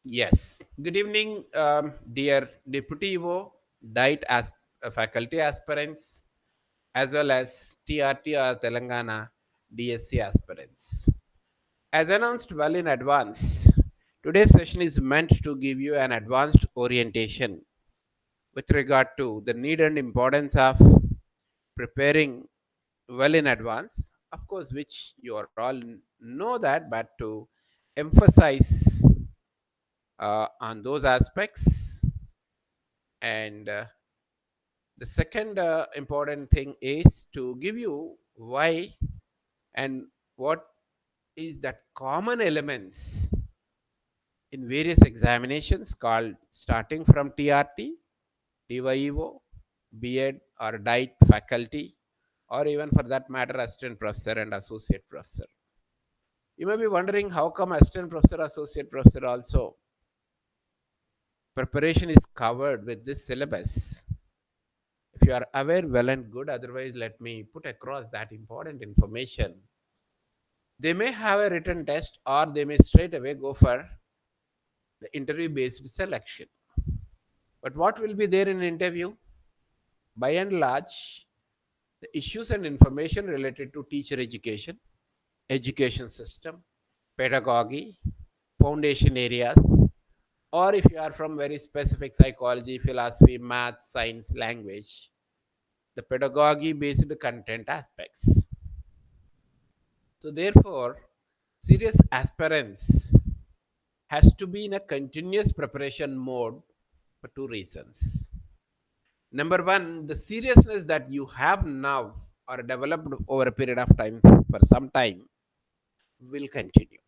Yes. Good evening, dear Deputy EO, Diet as faculty aspirants, as well as TRT or Telangana DSC aspirants. As announced well in advance, today's session is meant to give you an advanced orientation with regard to the need and importance of preparing well in advance, of course, which you all know that, but to emphasize on those aspects. And the second important thing is to give you why and what is that common elements in various examinations called starting from TRT, DYEO, B.Ed or DIET faculty, or even for that matter, assistant professor and associate professor. You may be wondering how come assistant professor, associate professor also preparation is covered with this syllabus. If you are aware, well and good. Otherwise, let me put across that important information. They may have a written test or they may straight away go for the interview based selection. But what will be there in interview? By and large, the issues and information related to teacher education, education system, pedagogy, foundation areas, or if you are from very specific psychology, philosophy, math, science, language, the pedagogy based content aspects. So therefore, serious aspirants has to be in a continuous preparation mode for two reasons. Number one, the seriousness that you have now or developed over a period of time for some time will continue.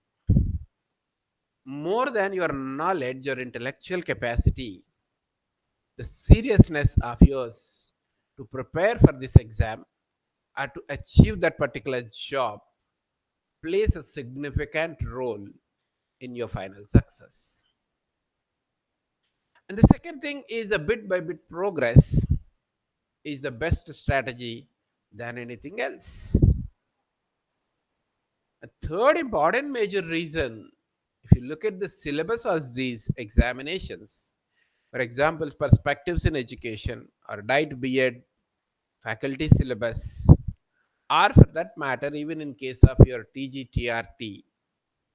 More than your knowledge or intellectual capacity, the seriousness of yours to prepare for this exam or to achieve that particular job plays a significant role in your final success. And the second thing is a bit by bit progress is the best strategy than anything else. A third important major reason, if you look at the syllabus of these examinations, for example, perspectives in education or diet B.Ed faculty syllabus, or for that matter, even in case of your TGTRT,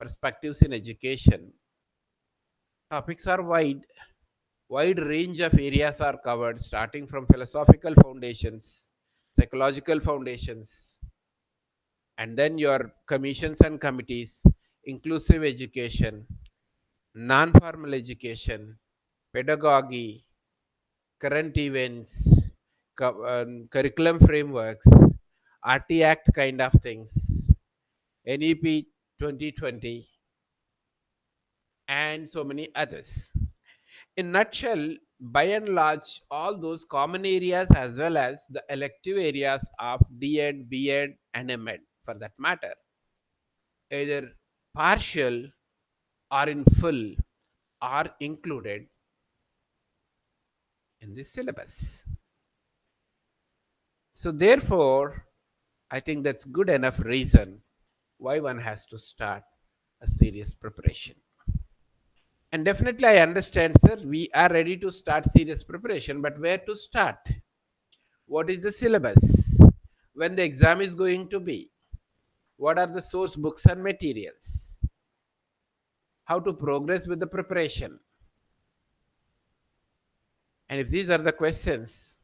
perspectives in education, topics are wide range of areas are covered, starting from philosophical foundations, psychological foundations, and then your commissions and committees, inclusive education, non formal education, pedagogy, current events, curriculum frameworks, RT Act kind of things, NEP 2020, and so many others. In nutshell, by and large, all those common areas as well as the elective areas of D.Ed, B.Ed, and M.Ed for that matter, either partial or in full, are included in this syllabus. So therefore, I think that's good enough reason why one has to start a serious preparation. And definitely I understand, sir, we are ready to start serious preparation, but where to start? What is the syllabus? When the exam is going to be? What are the source books and materials? How to progress with the preparation? And if these are the questions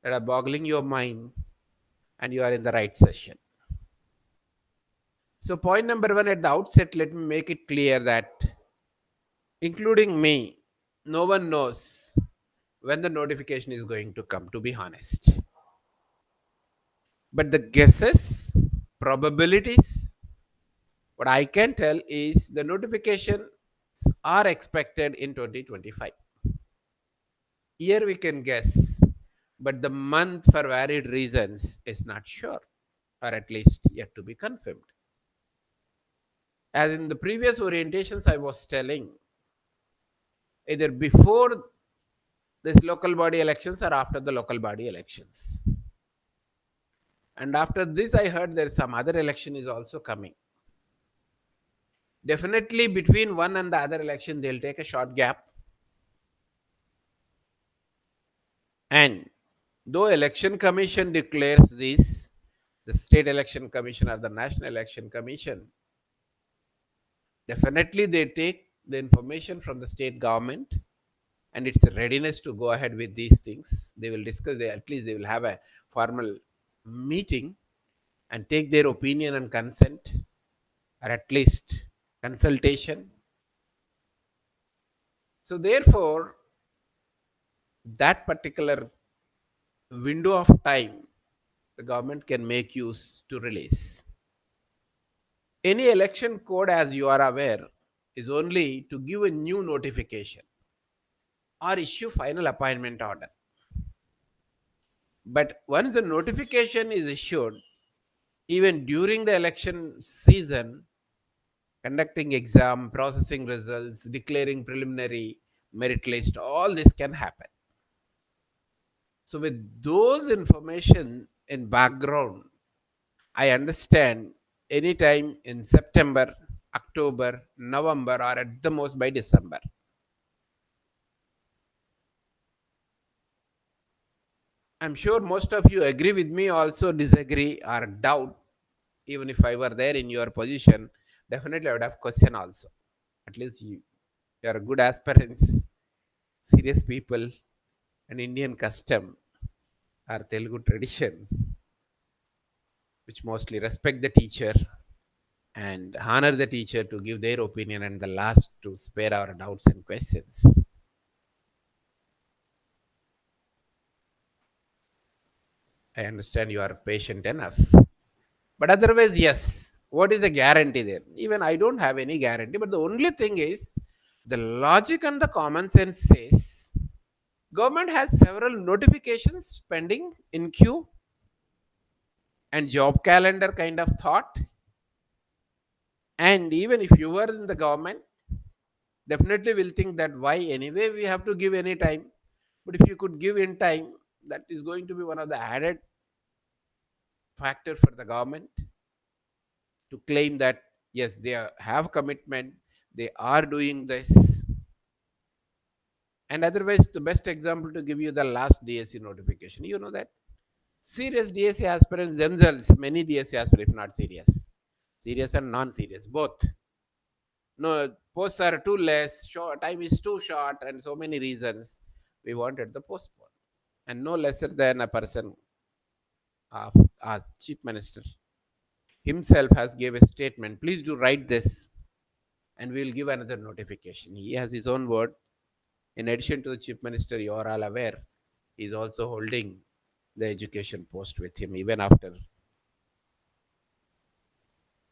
that are boggling your mind, and you are in the right session. So, point number one at the outset, let me make it clear that, including me, no one knows when the notification is going to come, to be honest. But the guesses, probabilities, what I can tell is the notifications are expected in 2025. Year we can guess, but the month for varied reasons is not sure, or at least yet to be confirmed. As in the previous orientations, I was telling, either before this local body elections or after the local body elections. And after this, I heard there is some other election is also coming. Definitely between one and the other election, they'll take a short gap. And though election commission declares this, the state election commission or the national election commission, definitely they take the information from the state government and its readiness to go ahead with these things. They will discuss, at least they will have a formal meeting and take their opinion and consent, or at least consultation. So therefore, that particular window of time the government can make use to release. Any election code, as you are aware, is only to give a new notification or issue final appointment order. But once the notification is issued, even during the election season, conducting exam, processing results, declaring preliminary merit list, all this can happen. So with those information in background, I understand anytime in September, October, November, or at the most by December. I'm sure most of you agree with me, also disagree or doubt. Even if I were there in your position, definitely I would have question also. At least you are good aspirants, serious people, an Indian custom or Telugu tradition, which mostly respect the teacher and honor the teacher to give their opinion and the last to spare our doubts and questions. I understand you are patient enough. But otherwise, yes. What is the guarantee there? Even I don't have any guarantee. But the only thing is, the logic and the common sense says government has several notifications pending in queue and job calendar kind of thought. And even if you were in the government, definitely will think that why anyway we have to give any time. But if you could give in time, that is going to be one of the added factor for the government to claim that yes, they have commitment, they are doing this. And otherwise, the best example to give you the last DSC notification, you know that serious DSC aspirants themselves, many DSC aspirants, if not serious, serious and non-serious, both. No, posts are too less, short, time is too short, and so many reasons we wanted the postpone. And no lesser than a person of our chief minister himself has gave a statement. Please do write this, and we will give another notification. He has his own word. In addition to the chief minister, you are all aware, he is also holding the education post with him even after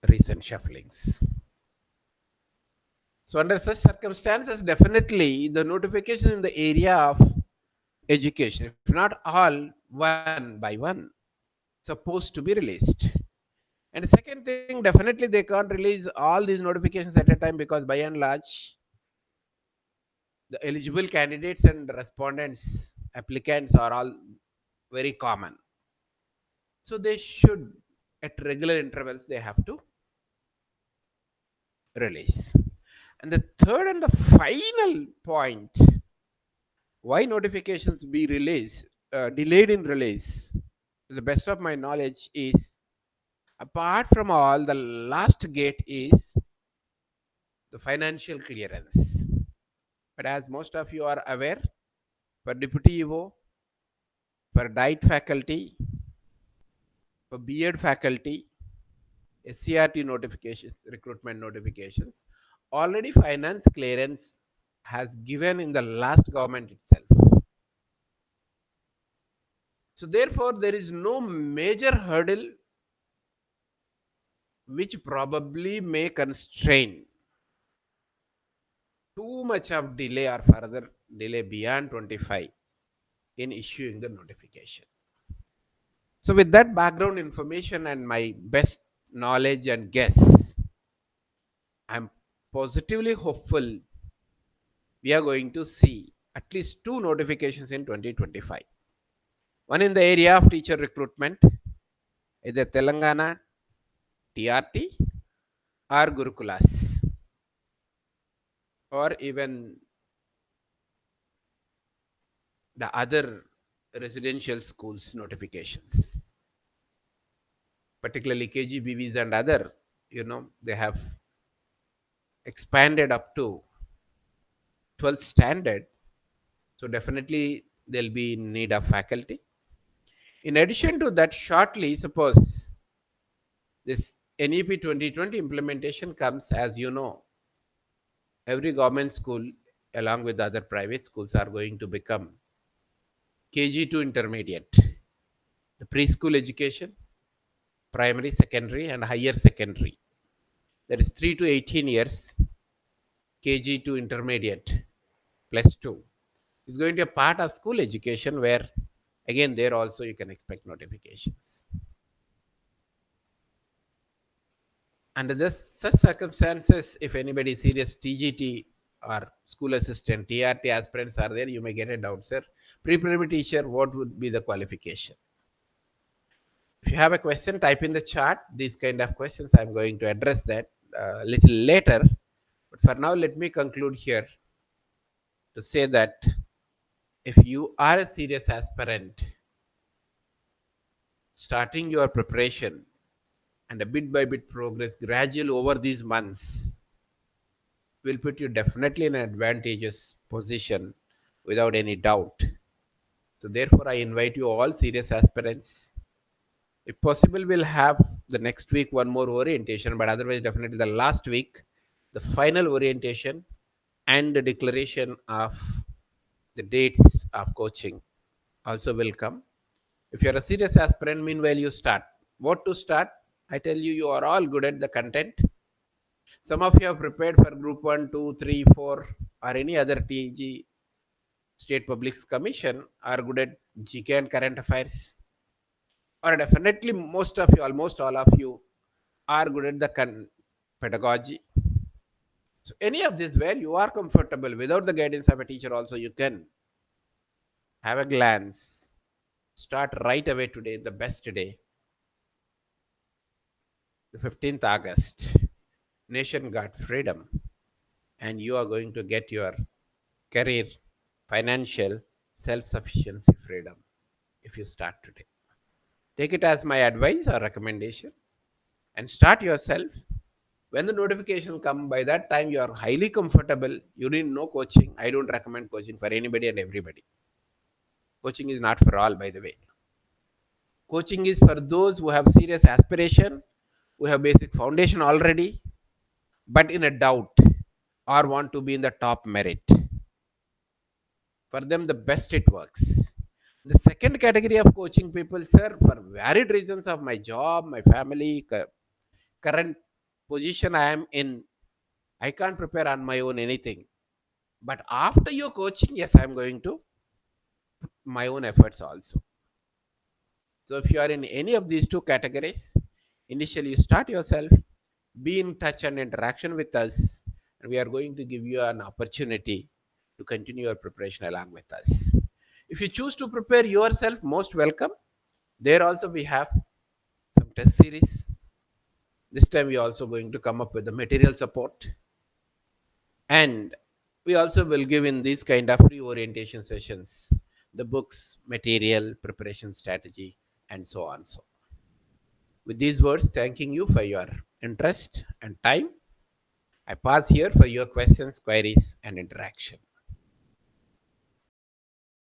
recent shufflings. So, under such circumstances, definitely the notification in the area of education, if not all, one by one, supposed to be released. And the second thing, definitely they can't release all these notifications at a time because by and large, the eligible candidates and respondents, applicants are all very common. So they should, at regular intervals, they have to release. And the third and the final point, why notifications be released, delayed in release, to the best of my knowledge, is apart from all, the last gate is the financial clearance. But as most of you are aware, for Deputy EO, for diet faculty, for B.Ed faculty, SCRT notifications, recruitment notifications, already finance clearance has given in the last government itself. So therefore, there is no major hurdle which probably may constrain too much of delay or further delay beyond 25 in issuing the notification. So with that background information and my best knowledge and guess, I'm positively hopeful we are going to see at least two notifications in 2025. One in the area of teacher recruitment, either Telangana TRT or Gurukulas. or even the other residential schools notifications, particularly KGBVs and other, they have expanded up to 12th standard. So definitely they'll be in need of faculty. In addition to that, shortly, suppose this NEP 2020 implementation comes, as you know, every government school, along with other private schools, are going to become KG to intermediate. The preschool education, primary, secondary, and higher secondary. That is 3 to 18 years, KG to intermediate, plus 2. Is going to be a part of school education where, again, there also you can expect notifications. Under such circumstances, if anybody serious TGT or school assistant, TRT aspirants are there, you may get a doubt, sir. Pre-primary teacher, what would be the qualification? If you have a question, type in the chat. These kind of questions, I'm going to address that a little later. But for now, let me conclude here to say that if you are a serious aspirant, starting your preparation and a bit by bit progress gradual over these months will put you definitely in an advantageous position without any doubt. So therefore, I invite you all serious aspirants. If possible, we'll have the next week one more orientation, but otherwise, definitely the last week, the final orientation and the declaration of the dates of coaching also will come. If you're a serious aspirant, meanwhile, you start. What to start? I tell you, you are all good at the content. Some of you have prepared for Group 1, 2, 3, 4, or any other TG State Public Commission, are good at GK and current affairs. Or definitely, most of you, almost all of you, are good at the pedagogy. So, any of this where you are comfortable without the guidance of a teacher, also you can have a glance. Start right away today, the best day, the 15th August. Nation got freedom, and you are going to get your career, financial self sufficiency freedom if you start today. Take it as my advice or recommendation and start yourself. When the notification come, by that time you are highly comfortable. You need no coaching. I don't recommend coaching for anybody and everybody. Coaching is not for all, by the way. Coaching is for those who have serious aspiration, who have basic foundation already, but in a doubt or want to be in the top merit. For them, the best it works. The second category of coaching people, sir, for varied reasons of my job, my family, current position I am in, I can't prepare on my own anything. But after your coaching, yes, I'm going to put my own efforts also. So if you are in any of these two categories, initially you start yourself, be in touch and interaction with us, and we are going to give you an opportunity to continue your preparation along with us. If you choose to prepare yourself, most welcome. There also we have some test series. This time we are also going to come up with the material support, and we also will give in these kind of free orientation sessions the books, material, preparation strategy, and so on. So with these words, thanking you for your interest and time, I pause here for your questions, queries, and interaction.